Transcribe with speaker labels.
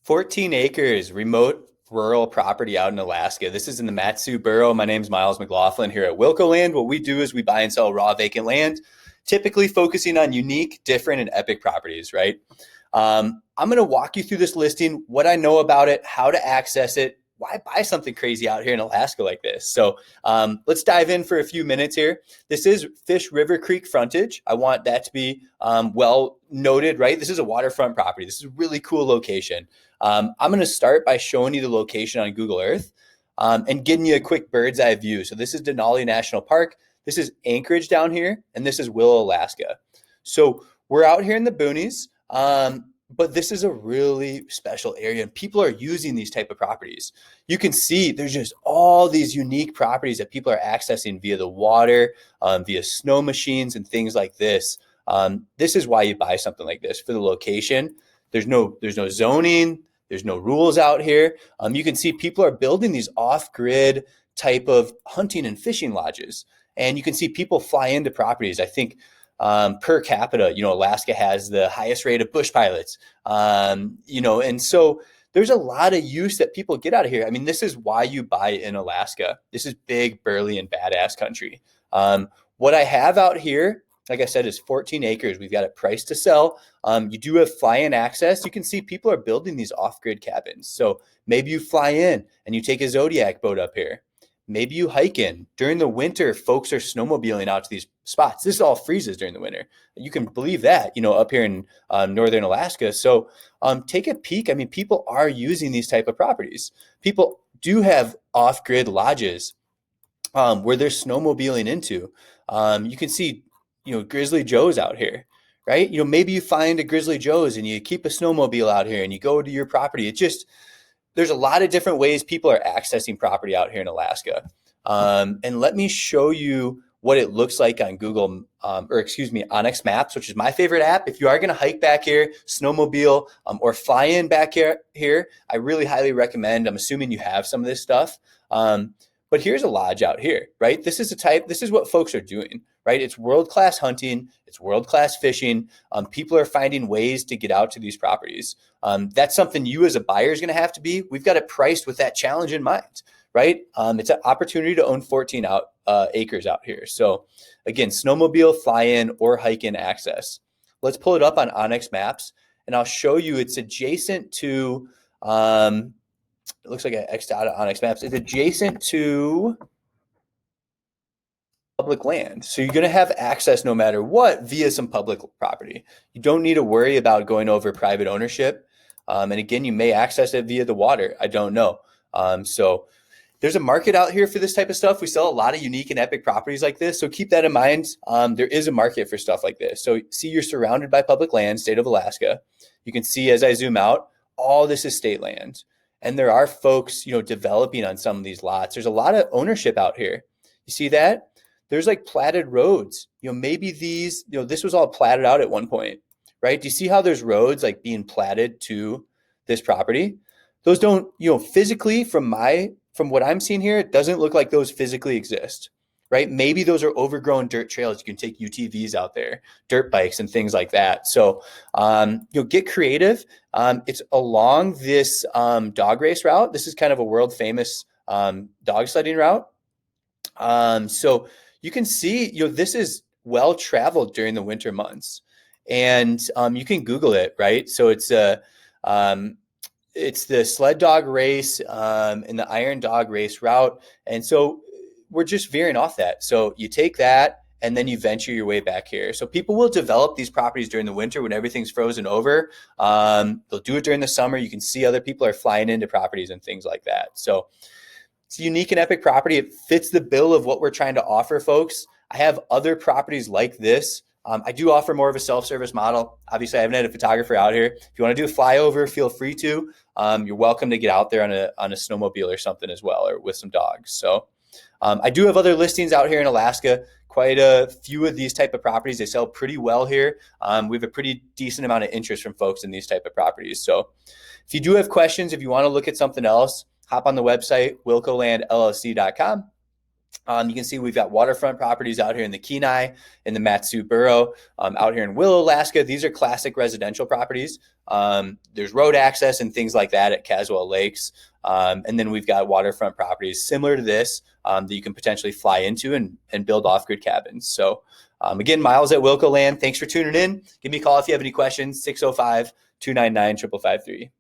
Speaker 1: 14 acres, remote rural property out in Alaska. This is in the Matsu Borough. My name's Miles McLaughlin here at Wilco Land. What we do is we buy and sell raw vacant land, typically focusing on unique, different, and epic properties, right? I'm going to walk you through this listing, what I know about it, how to access it, why buy something crazy out here in Alaska like this? So let's dive in for a few minutes here. This is Fish River Creek frontage. I want that to be well noted, right? This is a waterfront property. This is a really cool location. I'm going to start by showing you the location on Google Earth and getting you a quick bird's eye view. So this is Denali National Park. This is Anchorage down here, and this is Willow, Alaska. So we're out here in the boonies. But this is a really special area and people are using these type of properties. You can see there's just all these unique properties that people are accessing via the water, via snow machines and things like this. This is why you buy something like this, for the location. There's no zoning. There's no rules out here. You can see people are building these off-grid type of hunting and fishing lodges. And you can see people fly into properties. I think per capita, Alaska has the highest rate of bush pilots, and so there's a lot of use that people get out of here. I mean, this is why you buy in Alaska. This is big, burly, and badass country. What I have out here, like I said, is 14 acres. We've got it priced to sell. You do have fly-in access. You can see people are building these off-grid cabins. So maybe you fly in and you take a Zodiac boat up here. Maybe you hike in. During the winter, folks are snowmobiling out to these spots. This all freezes during the winter. You can believe that, up here in northern Alaska. So take a peek. I mean, people are using these type of properties. People do have off-grid lodges where they're snowmobiling into. You can see, Grizzly Joe's out here, right? Maybe you find a Grizzly Joe's and you keep a snowmobile out here and you go to your property. There's a lot of different ways people are accessing property out here in Alaska. And let me show you what it looks like on Onyx Maps, which is my favorite app. If you are going to hike back here, snowmobile, or fly in back here, I really highly recommend. I'm assuming you have some of this stuff. But here's a lodge out here, right? This is what folks are doing, right? It's world-class hunting. It's world-class fishing. People are finding ways to get out to these properties. That's something you as a buyer is going to have to be. We've got it priced with that challenge in mind, right? It's an opportunity to own 14 acres out here. So again, snowmobile, fly-in, or hike-in access. Let's pull it up on Onyx Maps, and I'll show you it's adjacent to it looks like I X'd out of Onyx Maps. It's adjacent to public land. So you're going to have access no matter what via some public property. You don't need to worry about going over private ownership. And again, you may access it via the water. I don't know. So there's a market out here for this type of stuff. We sell a lot of unique and epic properties like this. So keep that in mind. There is a market for stuff like this. So see, you're surrounded by public land, state of Alaska. You can see as I zoom out, all this is state land. And there are folks, developing on some of these lots. There's a lot of ownership out here. You see that? There's like platted roads. Maybe these, this was all platted out at one point, right? Do you see how there's roads like being platted to this property? Those don't, physically from what I'm seeing here, it doesn't look like those physically exist, right? Maybe those are overgrown dirt trails. You can take UTVs out there, dirt bikes and things like that. So, get creative. It's along this dog race route. This is kind of a world famous dog sledding route. So you can see, this is well traveled during the winter months, and you can Google it, right? So it's the sled dog race and the iron dog race route, and so we're just veering off that. So you take that and then you venture your way back here. So people will develop these properties during the winter when everything's frozen over. They'll do it during the summer. You can see other people are flying into properties and things like that. So it's a unique and epic property. It fits the bill of what we're trying to offer folks. I have other properties like this. I do offer more of a self-service model. Obviously, I haven't had a photographer out here. If you want to do a flyover, feel free to. You're welcome to get out there on a snowmobile or something as well, or with some dogs. So I do have other listings out here in Alaska. Quite a few of these type of properties. They sell pretty well here. We have a pretty decent amount of interest from folks in these type of properties. So if you do have questions, if you want to look at something else, hop on the website, wilcolandllc.com. You can see we've got waterfront properties out here in the Kenai, in the Mat-Su Borough, out here in Willow, Alaska. These are classic residential properties. There's road access and things like that at Caswell Lakes. And then we've got waterfront properties similar to this that you can potentially fly into and build off-grid cabins. So again, Miles at Wilco Land. Thanks for tuning in. Give me a call if you have any questions, 605-299-5553.